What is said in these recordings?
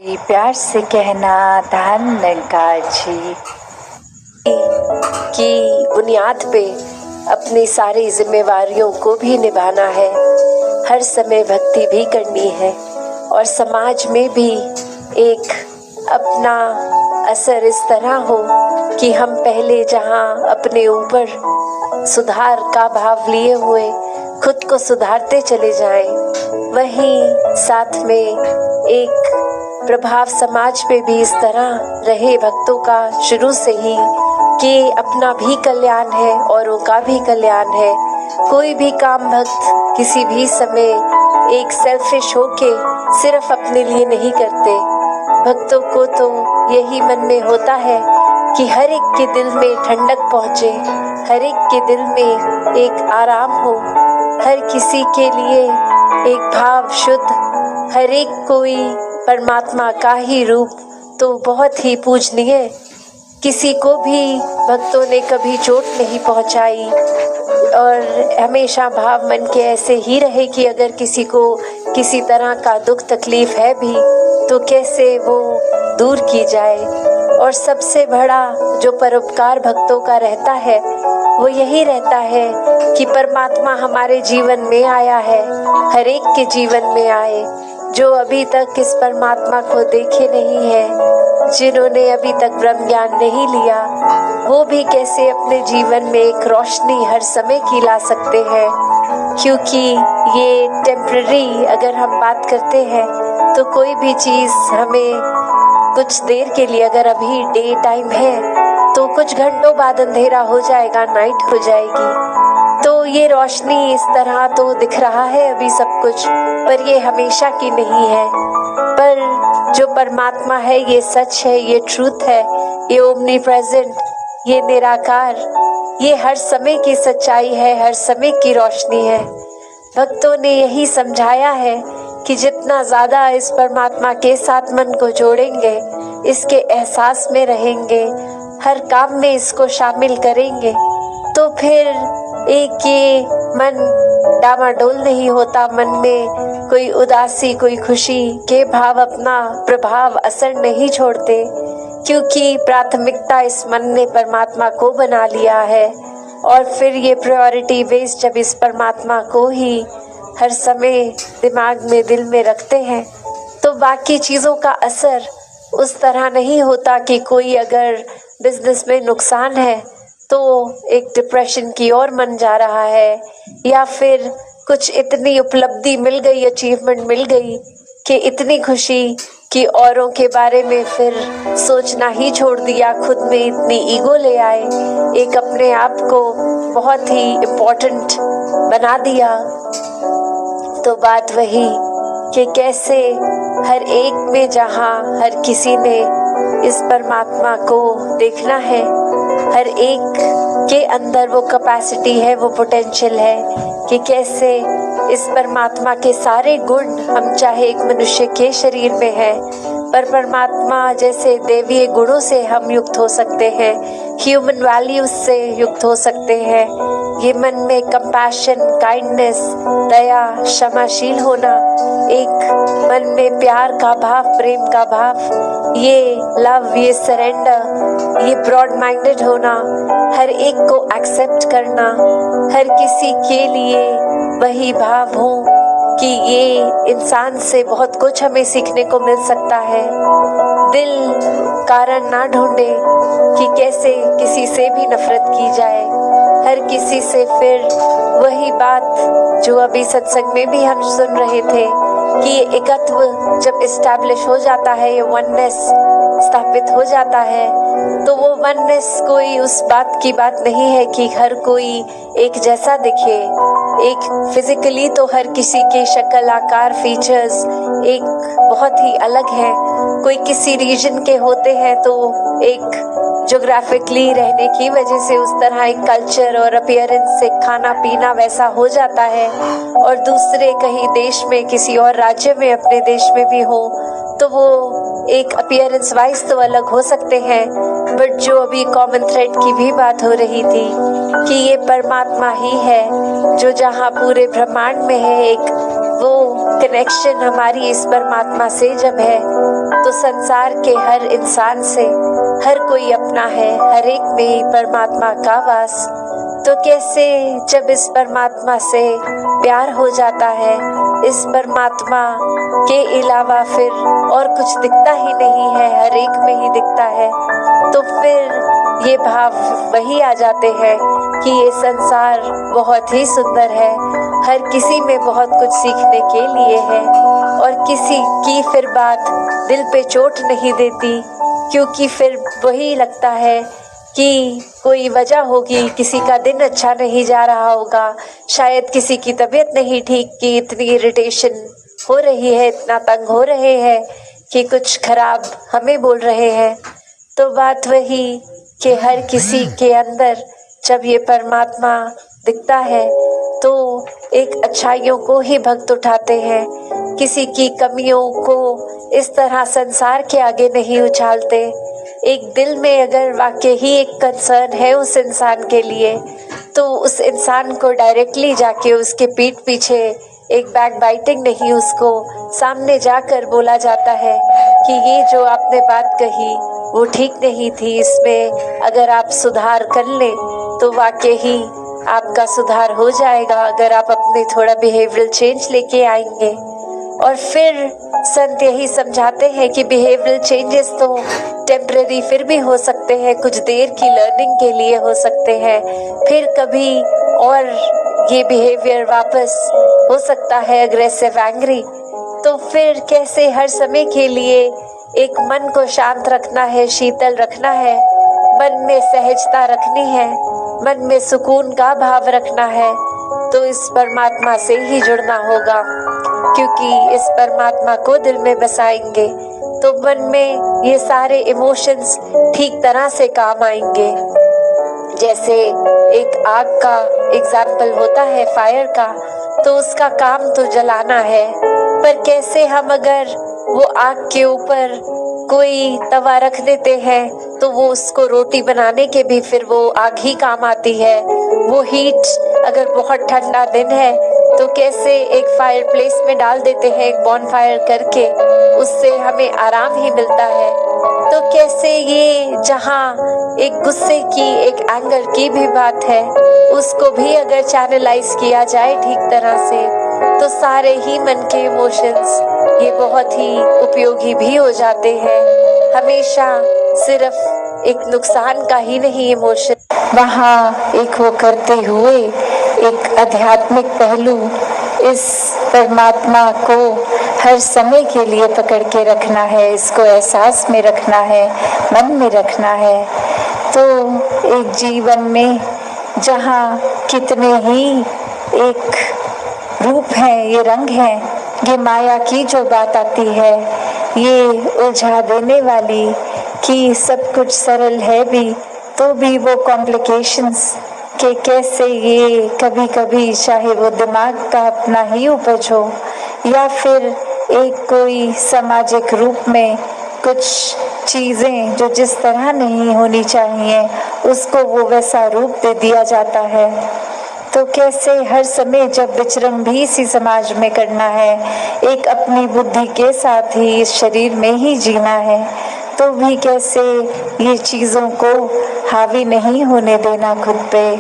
प्यार से कहना धन जी की बुनियाद पे अपनी सारी जिम्मेवारियों को भी निभाना है, हर समय भक्ति भी करनी है और समाज में भी एक अपना असर इस तरह हो कि हम पहले जहां अपने ऊपर सुधार का भाव लिए हुए खुद को सुधारते चले जाएं, वहीं साथ में एक प्रभाव समाज पे भी इस तरह रहे भक्तों का शुरू से ही कि अपना भी कल्याण है औरों का भी कल्याण है। कोई भी काम भक्त किसी भी समय एक सेल्फिश होके सिर्फ अपने लिए नहीं करते। भक्तों को तो यही मन में होता है कि हर एक के दिल में ठंडक पहुँचे, हर एक के दिल में एक आराम हो, हर किसी के लिए एक भाव शुद्ध, हर एक कोई परमात्मा का ही रूप तो बहुत ही पूजनीय। किसी को भी भक्तों ने कभी चोट नहीं पहुंचाई और हमेशा भाव मन के ऐसे ही रहे कि अगर किसी को किसी तरह का दुख तकलीफ है भी तो कैसे वो दूर की जाए। और सबसे बड़ा जो परोपकार भक्तों का रहता है वो यही रहता है कि परमात्मा हमारे जीवन में आया है, हर एक के जीवन में आए। जो अभी तक इस परमात्मा को देखे नहीं है, जिन्होंने अभी तक ब्रह्म ज्ञान नहीं लिया, वो भी कैसे अपने जीवन में एक रोशनी हर समय की ला सकते हैं। क्योंकि ये टेम्पररी अगर हम बात करते हैं तो कोई भी चीज़ हमें कुछ देर के लिए, अगर अभी डे टाइम है तो कुछ घंटों बाद अंधेरा हो जाएगा, नाइट हो जाएगी। तो ये रोशनी इस तरह तो दिख रहा है अभी सब कुछ, पर ये हमेशा की नहीं है। पर जो परमात्मा है ये सच है, ये ट्रूथ है, ये ओमनी प्रेजेंट, ये निराकार, ये हर समय की सच्चाई है, हर समय की रोशनी है। भक्तों ने यही समझाया है कि जितना ज़्यादा इस परमात्मा के साथ मन को जोड़ेंगे, इसके एहसास में रहेंगे, हर काम में इसको शामिल करेंगे, तो फिर एक ये मन डामाडोल नहीं होता, मन में कोई उदासी कोई खुशी के भाव अपना प्रभाव असर नहीं छोड़ते, क्योंकि प्राथमिकता इस मन ने परमात्मा को बना लिया है। और फिर ये प्रायोरिटी बेस जब इस परमात्मा को ही हर समय दिमाग में दिल में रखते हैं तो बाकी चीज़ों का असर उस तरह नहीं होता कि कोई अगर बिजनेस में नुकसान है तो एक डिप्रेशन की ओर मन जा रहा है, या फिर कुछ इतनी उपलब्धि मिल गई, अचीवमेंट मिल गई कि इतनी खुशी कि औरों के बारे में फिर सोचना ही छोड़ दिया, खुद में इतनी ईगो ले आए, एक अपने आप को बहुत ही इम्पोर्टेंट बना दिया। तो बात वही कि कैसे हर एक में जहाँ हर किसी ने इस परमात्मा को देखना है, हर एक के अंदर वो कैपेसिटी है, वो पोटेंशियल है कि कैसे इस परमात्मा के सारे गुण, हम चाहे एक मनुष्य के शरीर में है पर परमात्मा जैसे देवीय गुणों से हम युक्त हो सकते हैं, ह्यूमन वैल्यूज से युक्त हो सकते हैं। ये मन में कंपैशन, काइंडनेस, दया, क्षमाशील होना, एक मन में प्यार का भाव, प्रेम का भाव, ये लव, ये सरेंडर, ये ब्रॉड माइंडेड होना, हर एक को एक्सेप्ट करना, हर किसी के लिए वही भाव हो कि ये इंसान से बहुत कुछ हमें सीखने को मिल सकता है। दिल कारण ना ढूंढे कि कैसे किसी से भी नफरत की जाए, हर किसी से फिर वही बात जो अभी सत्संग में भी हम सुन रहे थे कि ये एकत्व जब इस्टेब्लिश हो जाता है, ये वननेस स्थापित हो जाता है, तो वो वननेस कोई उस बात की बात नहीं है कि हर कोई एक जैसा दिखे। एक फिजिकली तो हर किसी के शक्ल, आकार, फीचर्स एक बहुत ही अलग है। कोई किसी रीजन के होते हैं तो एक ज्योग्राफिकली रहने की वजह से उस तरह एक कल्चर और अपीयरेंस से खाना पीना वैसा हो जाता है, और दूसरे कहीं देश में, किसी और राज्य में, अपने देश में भी हो तो वो एक अपीयरेंस वाइज तो अलग हो सकते हैं। बट जो अभी कॉमन थ्रेड की भी बात हो रही थी कि ये परमात्मा ही है जो जहाँ पूरे ब्रह्मांड में है, एक वो कनेक्शन हमारी इस परमात्मा से जब है, तो संसार के हर इंसान से हर कोई अपना है, हर एक में ही परमात्मा का वास। तो कैसे जब इस परमात्मा से प्यार हो जाता है, इस परमात्मा के अलावा फिर और कुछ दिखता ही नहीं है, हर एक में ही दिखता है, तो फिर ये भाव वही आ जाते हैं कि ये संसार बहुत ही सुंदर है, हर किसी में बहुत कुछ सीखने के लिए है, और किसी की फिर बात दिल पे चोट नहीं देती, क्योंकि फिर वही लगता है कि कोई वजह होगी, किसी का दिन अच्छा नहीं जा रहा होगा, शायद किसी की तबीयत नहीं ठीक कि इतनी इरिटेशन हो रही है, इतना तंग हो रहे हैं कि कुछ खराब हमें बोल रहे हैं। तो बात वही कि हर किसी के अंदर जब ये परमात्मा दिखता है तो एक अच्छाइयों को ही भक्त उठाते हैं, किसी की कमियों को इस तरह संसार के आगे नहीं उछालते। एक दिल में अगर वाकई ही एक कंसर्न है उस इंसान के लिए, तो उस इंसान को डायरेक्टली जाके उसके पीठ पीछे एक बैक बाइटिंग नहीं, उसको सामने जाकर बोला जाता है कि ये जो आपने बात कही वो ठीक नहीं थी, इसमें अगर आप सुधार कर लें तो वाकई ही आपका सुधार हो जाएगा, अगर आप अपने थोड़ा बिहेवियरल चेंज लेके आएंगे। और फिर संत यही समझाते हैं कि बिहेवियरल चेंजेस तो टेम्परेरी फिर भी हो सकते हैं, कुछ देर की लर्निंग के लिए हो सकते हैं, फिर कभी और ये बिहेवियर वापस हो सकता है अग्रेसिव, एंग्री। तो फिर कैसे हर समय के लिए एक मन को शांत रखना है, शीतल रखना है, मन में सहजता रखनी है, मन में सुकून का भाव रखना है, तो इस परमात्मा से ही जुड़ना होगा, क्योंकि इस परमात्मा को दिल में बसाएंगे तो मन में ये सारे इमोशंस ठीक तरह से काम आएंगे। जैसे एक आग का एग्जाम्पल होता है फायर का, तो उसका काम तो जलाना है, पर कैसे हम अगर वो आग के ऊपर कोई तवा रख देते हैं तो वो उसको रोटी बनाने के भी फिर वो आग ही काम आती है। वो हीट अगर बहुत ठंडा दिन है तो कैसे एक फायर प्लेस में डाल देते हैं, एक बॉन फायर करके, उससे हमें आराम ही मिलता है। तो कैसे ये जहाँ एक गुस्से की, एक एंगर की भी बात है, उसको भी अगर चैनलाइज किया जाए ठीक तरह से, तो सारे ही मन के इमोशंस ये बहुत ही उपयोगी भी हो जाते हैं। हमेशा सिर्फ एक नुकसान का ही नहीं इमोशन, वहाँ एक वो करते हुए एक आध्यात्मिक पहलू, इस परमात्मा को हर समय के लिए पकड़ के रखना है, इसको एहसास में रखना है, मन में रखना है। तो एक जीवन में जहाँ कितने ही एक रूप हैं, ये रंग हैं, ये माया की जो बात आती है, ये उलझा देने वाली कि सब कुछ सरल है भी तो भी वो कॉम्प्लिकेशंस के कैसे ये कभी कभी चाहे वो दिमाग का अपना ही उपज हो या फिर एक कोई सामाजिक रूप में कुछ चीज़ें जो जिस तरह नहीं होनी चाहिए उसको वो वैसा रूप दे दिया जाता है। तो कैसे हर समय जब विचरण भी इसी समाज में करना है, एक अपनी बुद्धि के साथ ही इस शरीर में ही जीना है, तो भी कैसे ये चीज़ों को हावी नहीं होने देना खुद पे।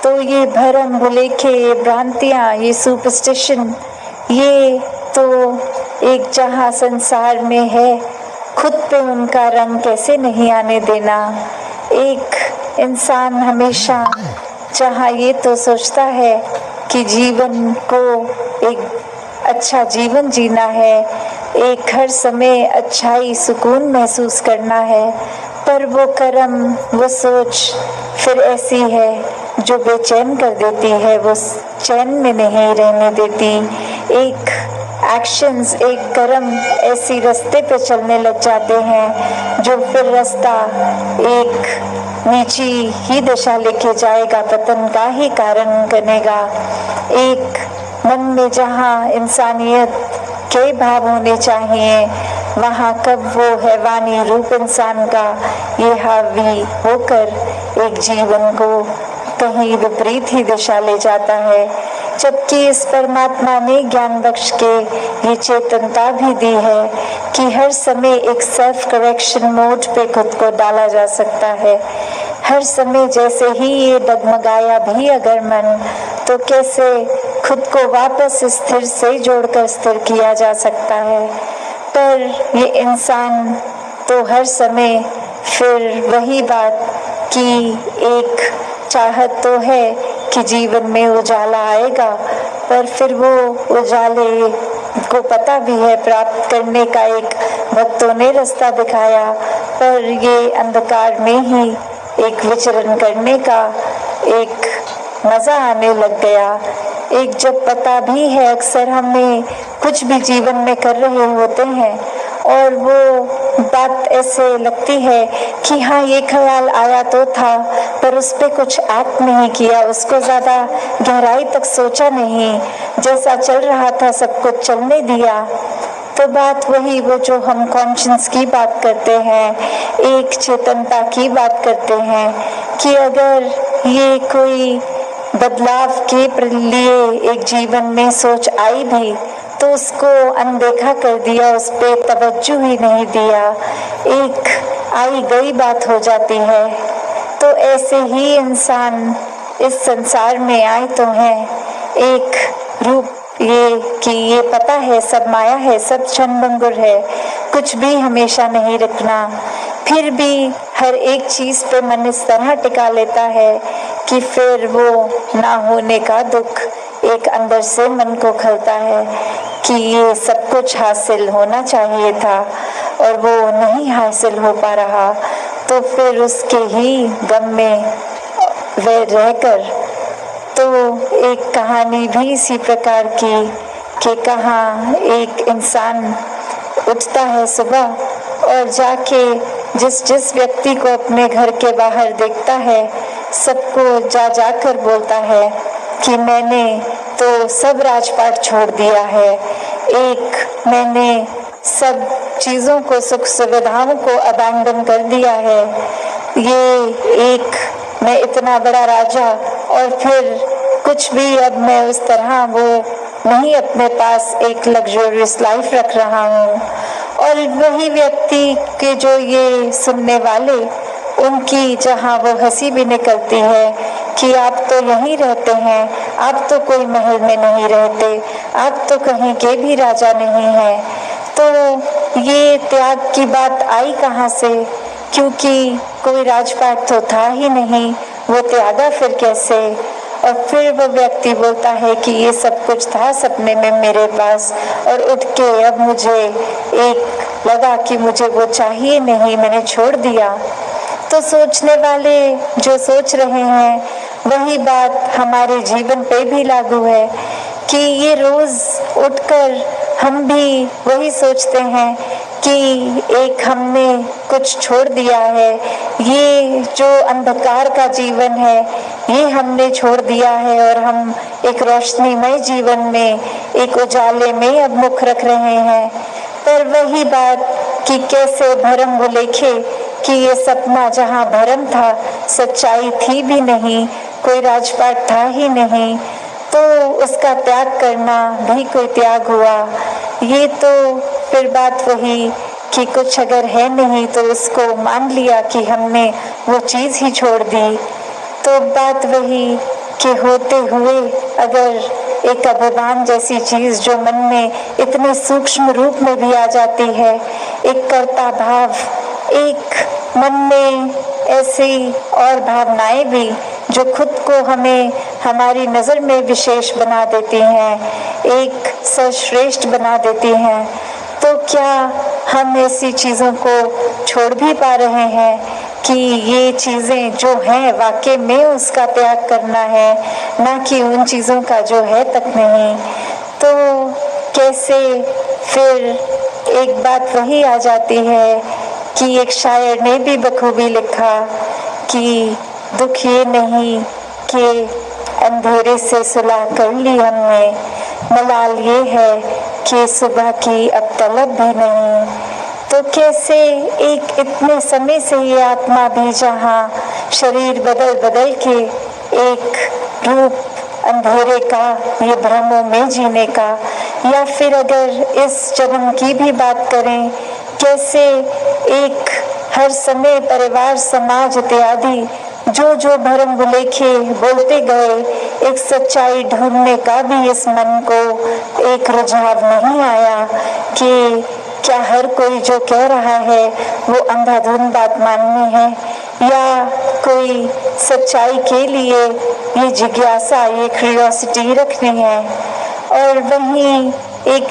तो ये भरम भुलेखे, ये भ्रांतियाँ, ये सुपरस्टिशन, ये तो एक जहाँ संसार में है, खुद पे उनका रंग कैसे नहीं आने देना। एक इंसान हमेशा जहाँ ये तो सोचता है कि जीवन को एक अच्छा जीवन जीना है, एक हर समय अच्छाई सुकून महसूस करना है, पर वो कर्म, वो सोच फिर ऐसी है जो बेचैन कर देती है, वो चैन में नहीं रहने देती। एक एक्शंस, एक कर्म ऐसी रास्ते पे चलने लग जाते हैं जो फिर रास्ता एक नीची ही दिशा लेके जाएगा, पतन का ही कारण बनेगा। एक मन में जहाँ इंसानियत के भाव होने चाहिए, वहाँ कब वो हैवानी रूप इंसान का ये हावी होकर एक जीवन को कहीं विपरीत ही दिशा ले जाता है। जबकि इस परमात्मा ने ज्ञान बख्श के ये चेतनता भी दी है कि हर समय एक सेल्फ करेक्शन मोड पे खुद को डाला जा सकता है। हर समय जैसे ही ये डगमगाया भी अगर मन, तो कैसे खुद को वापस स्थिर से जोड़कर स्थिर किया जा सकता है। पर ये इंसान तो हर समय फिर वही बात कि एक चाहत तो है कि जीवन में उजाला आएगा, पर फिर वो उजाले को पता भी है प्राप्त करने का एक भक्तों ने रास्ता दिखाया, पर ये अंधकार में ही एक विचरण करने का एक मजा आने लग गया। एक जब पता भी है, अक्सर हमें कुछ भी जीवन में कर रहे होते हैं और वो बात ऐसे लगती है कि हाँ ये ख्याल आया तो था, पर उस पर कुछ एक्ट नहीं किया, उसको ज़्यादा गहराई तक सोचा नहीं, जैसा चल रहा था सब कुछ चलने दिया। तो बात वही, वो जो हम कॉन्शियस की बात करते हैं, एक चेतनता की बात करते हैं कि अगर ये कोई बदलाव के लिए एक जीवन में सोच आई भी तो उसको अनदेखा कर दिया, उस पर तवज्जो ही नहीं दिया, एक आई गई बात हो जाती है। तो ऐसे ही इंसान इस संसार में आए तो हैं, एक रूप ये कि ये पता है सब माया है, सब क्षणभंगुर है, कुछ भी हमेशा नहीं रखना, फिर भी हर एक चीज़ पे मन इस तरह टिका लेता है कि फिर वो ना होने का दुख एक अंदर से मन को खलता है कि ये सब कुछ हासिल होना चाहिए था और वो नहीं हासिल हो पा रहा। तो फिर उसके ही गम में वह रहकर तो एक कहानी भी इसी प्रकार की कि कहाँ एक इंसान उठता है सुबह और जाके जिस व्यक्ति को अपने घर के बाहर देखता है सबको जाकर बोलता है कि मैंने तो सब राजपाट छोड़ दिया है, एक मैंने सब चीज़ों को, सुख सुविधाओं को अबैंडन कर दिया है, ये एक मैं इतना बड़ा राजा और फिर कुछ भी अब मैं उस तरह वो नहीं अपने पास एक लग्जरियस लाइफ रख रहा हूँ। और वही व्यक्ति के जो ये सुनने वाले, उनकी जहाँ वो हंसी भी निकलती है कि आप तो यहीं रहते हैं, आप तो कोई महल में नहीं रहते, आप तो कहीं के भी राजा नहीं हैं। तो ये त्याग की बात आई कहाँ से, क्योंकि कोई राजपाट तो था ही नहीं, वो त्यागा फिर कैसे। और फिर वो व्यक्ति बोलता है कि ये सब कुछ था सपने में मेरे पास और उठ के अब मुझे एक लगा कि मुझे वो चाहिए नहीं, मैंने छोड़ दिया। तो सोचने वाले जो सोच रहे हैं वही बात हमारे जीवन पे भी लागू है कि ये रोज उठकर हम भी वही सोचते हैं कि एक हमने कुछ छोड़ दिया है, ये जो अंधकार का जीवन है ये हमने छोड़ दिया है और हम एक रोशनीमय जीवन में, एक उजाले में अब मुख रख रहे हैं। पर वही बात कि कैसे भरम वो लेखे कि ये सपना जहाँ भरम था सच्चाई थी भी नहीं, कोई राजपाट था ही नहीं, तो उसका त्याग करना भी कोई त्याग हुआ। ये तो फिर बात वही कि कुछ अगर है नहीं तो उसको मान लिया कि हमने वो चीज़ ही छोड़ दी। तो बात वही कि होते हुए अगर एक अभिमान जैसी चीज़ जो मन में इतने सूक्ष्म रूप में भी आ जाती है, एक कर्ता भाव, एक मन में ऐसी और भावनाएं भी जो खुद को हमें हमारी नज़र में विशेष बना देती हैं, एक सर्वश्रेष्ठ बना देती हैं, तो क्या हम ऐसी चीज़ों को छोड़ भी पा रहे हैं कि ये चीज़ें जो हैं वाकई में उसका त्याग करना है, ना कि उन चीज़ों का जो है तक नहीं। तो कैसे फिर एक बात वही आ जाती है कि एक शायर ने भी बखूबी लिखा कि दुख ये नहीं कि अंधेरे से सुलह कर ली हमने, मलाल ये है कि सुबह की अब तलब भी नहीं। तो कैसे एक इतने समय से ये आत्मा भी जहाँ शरीर बदल बदल के एक रूप अंधेरे का, ये भ्रमों में जीने का। या फिर अगर इस जन्म की भी बात करें, कैसे एक हर समय परिवार, समाज इत्यादि जो जो भरम बुलेखे बोलते गए, एक सच्चाई ढूंढने का भी इस मन को एक रुझाव नहीं आया कि क्या हर कोई जो कह रहा है वो अंधाधुंध बात माननी है, या कोई सच्चाई के लिए ये जिज्ञासा, ये क्यूरियोसिटी रखनी है। और वहीं एक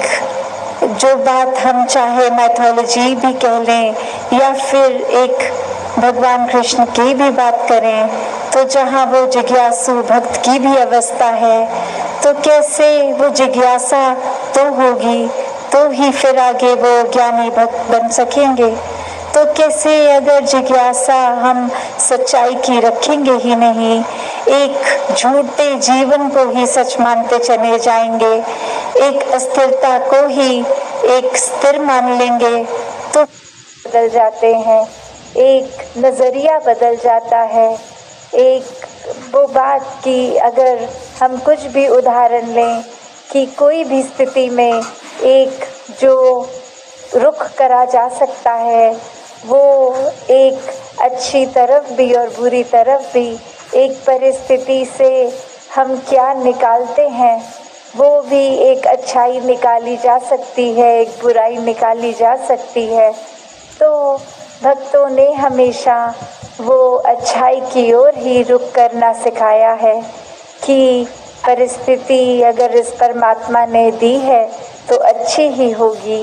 जो बात हम चाहे मैथोलॉजी भी कह लें या फिर एक भगवान कृष्ण की भी बात करें, तो जहाँ वो जिज्ञासु भक्त की भी अवस्था है, तो कैसे वो जिज्ञासा तो होगी तो ही फिर आगे वो ज्ञानी भक्त बन सकेंगे। तो कैसे अगर जिज्ञासा हम सच्चाई की रखेंगे ही नहीं, एक झूठे जीवन को ही सच मानते चले जाएंगे, एक अस्थिरता को ही एक स्थिर मान लेंगे, तो बदल जाते हैं, एक नज़रिया बदल जाता है। एक वो बात कि अगर हम कुछ भी उदाहरण लें कि कोई भी स्थिति में एक जो रुख करा जा सकता है, वो एक अच्छी तरफ भी और बुरी तरफ भी, एक परिस्थिति से हम क्या निकालते हैं वो भी एक अच्छाई निकाली जा सकती है, एक बुराई निकाली जा सकती है। तो भक्तों ने हमेशा वो अच्छाई की ओर ही रुख करना सिखाया है कि परिस्थिति अगर इस परमात्मा ने दी है तो अच्छी ही होगी।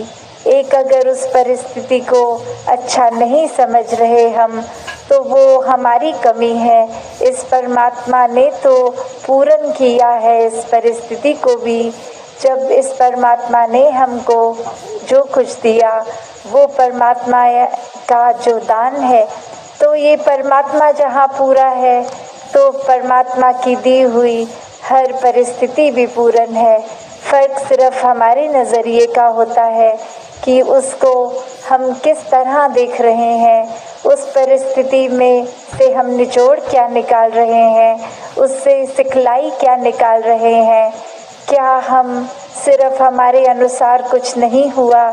एक अगर उस परिस्थिति को अच्छा नहीं समझ रहे हम, तो वो हमारी कमी है। इस परमात्मा ने तो पूर्ण किया है इस परिस्थिति को भी। जब इस परमात्मा ने हमको जो कुछ दिया वो परमात्मा का जो दान है, तो ये परमात्मा जहाँ पूरा है तो परमात्मा की दी हुई हर परिस्थिति भी पूर्ण है। फर्क सिर्फ हमारे नज़रिए का होता है कि उसको हम किस तरह देख रहे हैं, उस परिस्थिति में से हम निचोड़ क्या निकाल रहे हैं, उससे सिखलाई क्या निकाल रहे हैं। क्या हम सिर्फ हमारे अनुसार कुछ नहीं हुआ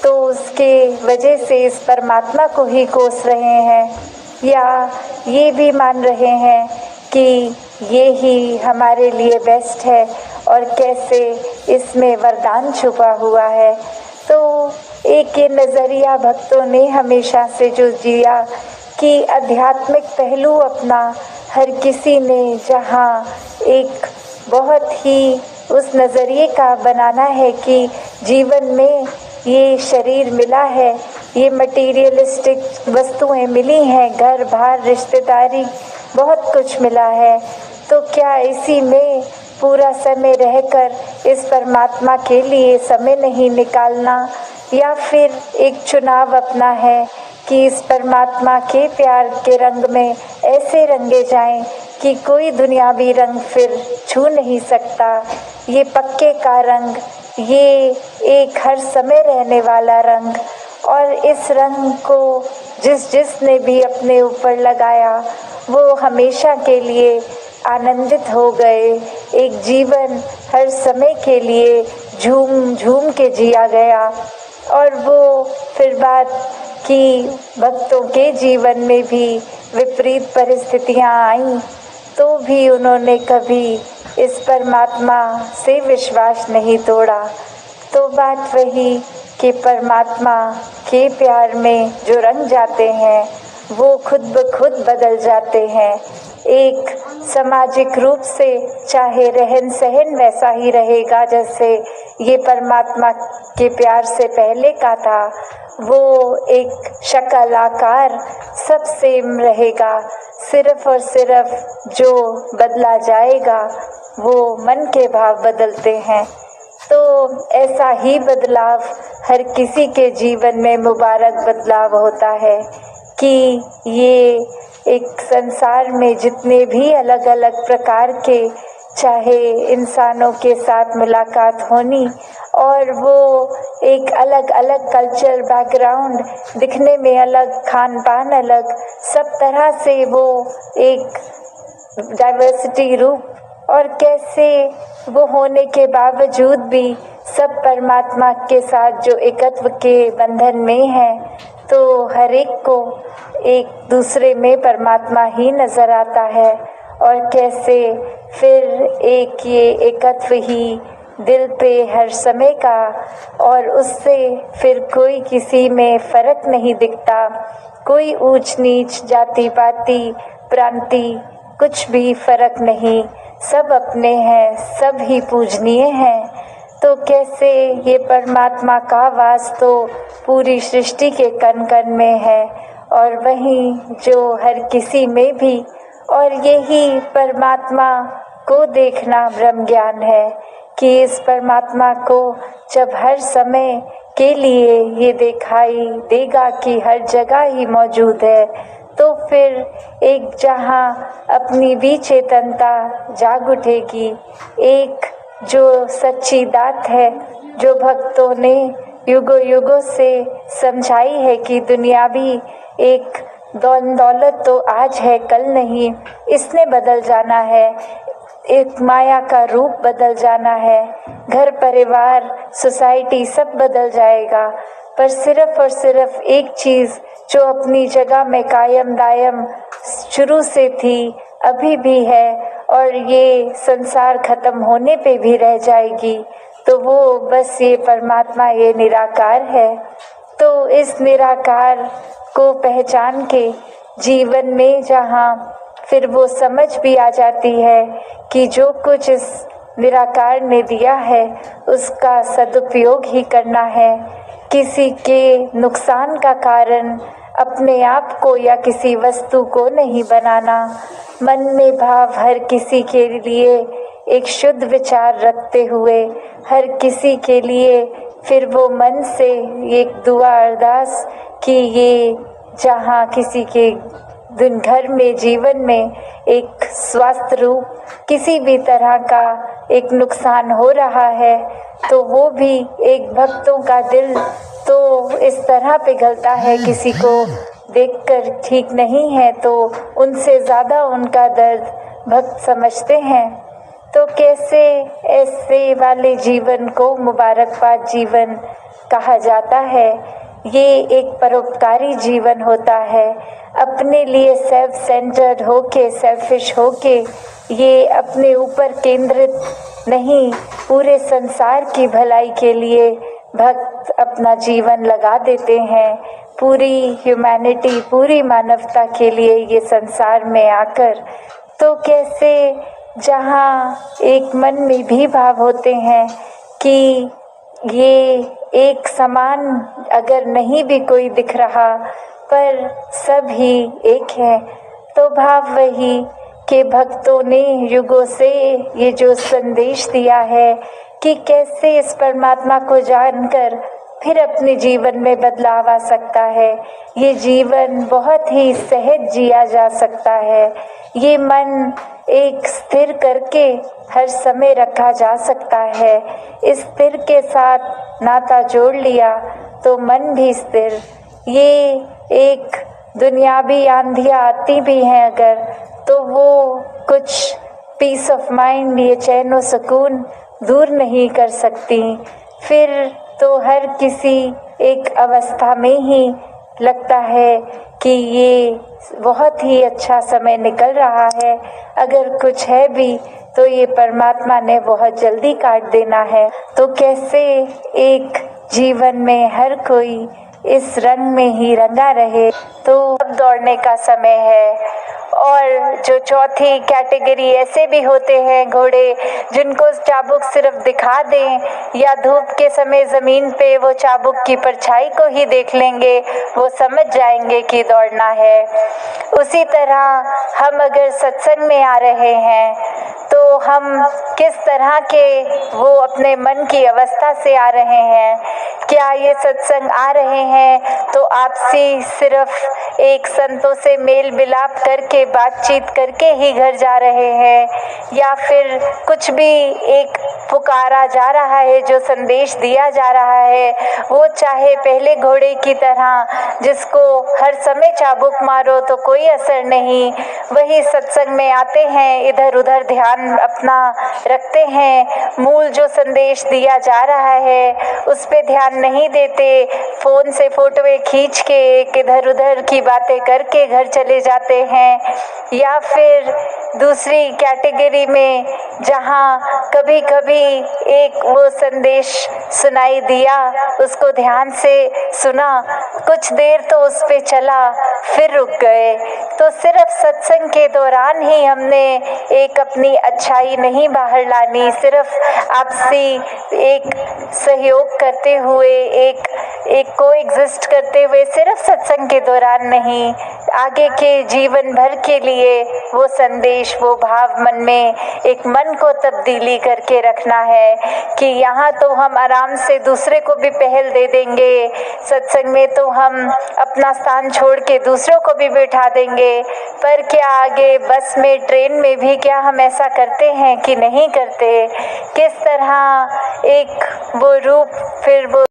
तो उसके वजह से इस परमात्मा को ही कोस रहे हैं, या ये भी मान रहे हैं कि ये ही हमारे लिए बेस्ट है और कैसे इसमें वरदान छुपा हुआ है। तो एक ये नज़रिया भक्तों ने हमेशा से जो जिया कि आध्यात्मिक पहलू अपना हर किसी ने जहाँ एक बहुत ही उस नज़रिए का बनाना है कि जीवन में ये शरीर मिला है, ये मटीरियलिस्टिक वस्तुएं मिली हैं, घर बार रिश्तेदारी बहुत कुछ मिला है, तो क्या इसी में पूरा समय रहकर इस परमात्मा के लिए समय नहीं निकालना, या फिर एक चुनाव अपना है कि इस परमात्मा के प्यार के रंग में ऐसे रंगे जाएं कि कोई दुनियावी रंग फिर छू नहीं सकता। ये पक्के का रंग, ये एक हर समय रहने वाला रंग, और इस रंग को जिसने भी अपने ऊपर लगाया वो हमेशा के लिए आनंदित हो गए। एक जीवन हर समय के लिए झूम झूम के जिया गया। और वो फिर बात कि भक्तों के जीवन में भी विपरीत परिस्थितियां आईं तो भी उन्होंने कभी इस परमात्मा से विश्वास नहीं तोड़ा। तो बात वही कि परमात्मा के प्यार में जो रंग जाते हैं वो खुद ब खुद बदल जाते हैं। एक सामाजिक रूप से चाहे रहन सहन वैसा ही रहेगा जैसे ये परमात्मा के प्यार से पहले का था, वो एक शक्ल आकार सब सेम रहेगा, सिर्फ और सिर्फ जो बदला जाएगा वो मन के भाव बदलते हैं। तो ऐसा ही बदलाव हर किसी के जीवन में मुबारक बदलाव होता है कि ये एक संसार में जितने भी अलग अलग प्रकार के चाहे इंसानों के साथ मुलाकात होनी, और वो एक अलग अलग कल्चर बैकग्राउंड, दिखने में अलग, खान पान अलग, सब तरह से वो एक डाइवर्सिटी रूप और कैसे वो होने के बावजूद भी सब परमात्मा के साथ जो एकत्व के बंधन में है, तो हर एक को एक दूसरे में परमात्मा ही नज़र आता है। और कैसे फिर एक ये एकत्व ही दिल पे हर समय का, और उससे फिर कोई किसी में फ़र्क नहीं दिखता, कोई ऊंच नीच जाति पाति प्रांति कुछ भी फ़र्क नहीं, सब अपने हैं, सब ही पूजनीय हैं। तो कैसे ये परमात्मा का वास तो पूरी सृष्टि के कण कण में है, और वहीं जो हर किसी में भी, और यही परमात्मा को देखना ब्रह्म ज्ञान है कि इस परमात्मा को जब हर समय के लिए ये दिखाई देगा कि हर जगह ही मौजूद है, तो फिर एक जहाँ अपनी भी चेतनता जाग उठेगी, एक जो सच्ची दात है जो भक्तों ने युगों युगों से समझाई है कि दुनिया भी एक दौलत तो आज है कल नहीं, इसने बदल जाना है, एक माया का रूप बदल जाना है, घर परिवार सोसाइटी सब बदल जाएगा, पर सिर्फ और सिर्फ एक चीज़ जो अपनी जगह में कायम दायम शुरू से थी, अभी भी है, और ये संसार खत्म होने पे भी रह जाएगी, तो वो बस ये परमात्मा, ये निराकार है। तो इस निराकार को पहचान के जीवन में जहाँ फिर वो समझ भी आ जाती है कि जो कुछ इस निराकार ने दिया है उसका सदुपयोग ही करना है, किसी के नुकसान का कारण अपने आप को या किसी वस्तु को नहीं बनाना, मन में भाव हर किसी के लिए एक शुद्ध विचार रखते हुए हर किसी के लिए फिर वो मन से एक दुआ अरदास कि ये जहाँ किसी के दिन घर में जीवन में एक स्वास्थ्य रूप किसी भी तरह का एक नुकसान हो रहा है, तो वो भी एक भक्तों का दिल तो इस तरह पिघलता है, किसी को देखकर ठीक नहीं है तो उनसे ज़्यादा उनका दर्द भक्त समझते हैं। तो कैसे ऐसे वाले जीवन को मुबारकबाद जीवन कहा जाता है। ये एक परोपकारी जीवन होता है, अपने लिए सेल्फ सेंटर्ड होके, सेल्फिश होके, ये अपने ऊपर केंद्रित नहीं, पूरे संसार की भलाई के लिए भक्त अपना जीवन लगा देते हैं, पूरी ह्यूमैनिटी, पूरी मानवता के लिए ये संसार में आकर। तो कैसे जहाँ एक मन में भी भाव होते हैं कि ये एक समान अगर नहीं भी कोई दिख रहा पर सब ही एक है, तो भाव वही कि भक्तों ने युगों से ये जो संदेश दिया है कि कैसे इस परमात्मा को जानकर फिर अपने जीवन में बदलाव आ सकता है, ये जीवन बहुत ही सहज जिया जा सकता है, ये मन एक स्थिर करके हर समय रखा जा सकता है। इस स्थिर के साथ नाता जोड़ लिया तो मन भी स्थिर। ये एक दुनियावी आंधियाँ आती भी हैं अगर, तो वो कुछ पीस ऑफ माइंड, ये चैन व सुकून दूर नहीं कर सकती। फिर तो हर किसी एक अवस्था में ही लगता है कि ये बहुत ही अच्छा समय निकल रहा है, अगर कुछ है भी तो ये परमात्मा ने बहुत जल्दी काट देना है। तो कैसे एक जीवन में हर कोई इस रंग में ही रंगा रहे। तो अब दौड़ने का समय है। और जो चौथी कैटेगरी ऐसे भी होते हैं घोड़े जिनको चाबुक सिर्फ दिखा दें या धूप के समय ज़मीन पे वो चाबुक की परछाई को ही देख लेंगे, वो समझ जाएंगे कि दौड़ना है। उसी तरह हम अगर सत्संग में आ रहे हैं तो हम किस तरह के वो अपने मन की अवस्था से आ रहे हैं। क्या ये सत्संग आ रहे हैं तो आपसी सिर्फ एक संतों से मेल मिलाप करके बातचीत करके ही घर जा रहे हैं, या फिर कुछ भी एक पुकारा जा रहा है, जो संदेश दिया जा रहा है वो चाहे पहले घोड़े की तरह जिसको हर समय चाबुक मारो तो कोई असर नहीं, वही सत्संग में आते हैं, इधर उधर ध्यान अपना रखते हैं, मूल जो संदेश दिया जा रहा है उस पे ध्यान नहीं देते, फ़ोन से फ़ोटोएं खींच के इधर उधर की बातें करके घर चले जाते हैं। या फिर दूसरी कैटेगरी में जहाँ कभी कभी एक वो संदेश सुनाई दिया, उसको ध्यान से सुना, कुछ देर तो उस पे चला, फिर रुक गए। तो सिर्फ सत्संग के दौरान ही हमने एक अपनी अच्छाई नहीं बाहर लानी, सिर्फ आपसी एक सहयोग करते हुए, एक कोएग्जिस्ट करते हुए सिर्फ सत्संग के दौरान नहीं, आगे के जीवन भर के लिए वो संदेश, वो भाव मन में एक मन को तब्दीली करके रखना है कि यहाँ तो हम आराम से दूसरे को भी पहल दे देंगे, सत्संग में तो हम अपना स्थान छोड़ के दूसरों को भी बैठा देंगे, पर क्या आगे बस में, ट्रेन में भी क्या हम ऐसा करते हैं कि नहीं करते? किस तरह एक वो रूप, फिर वो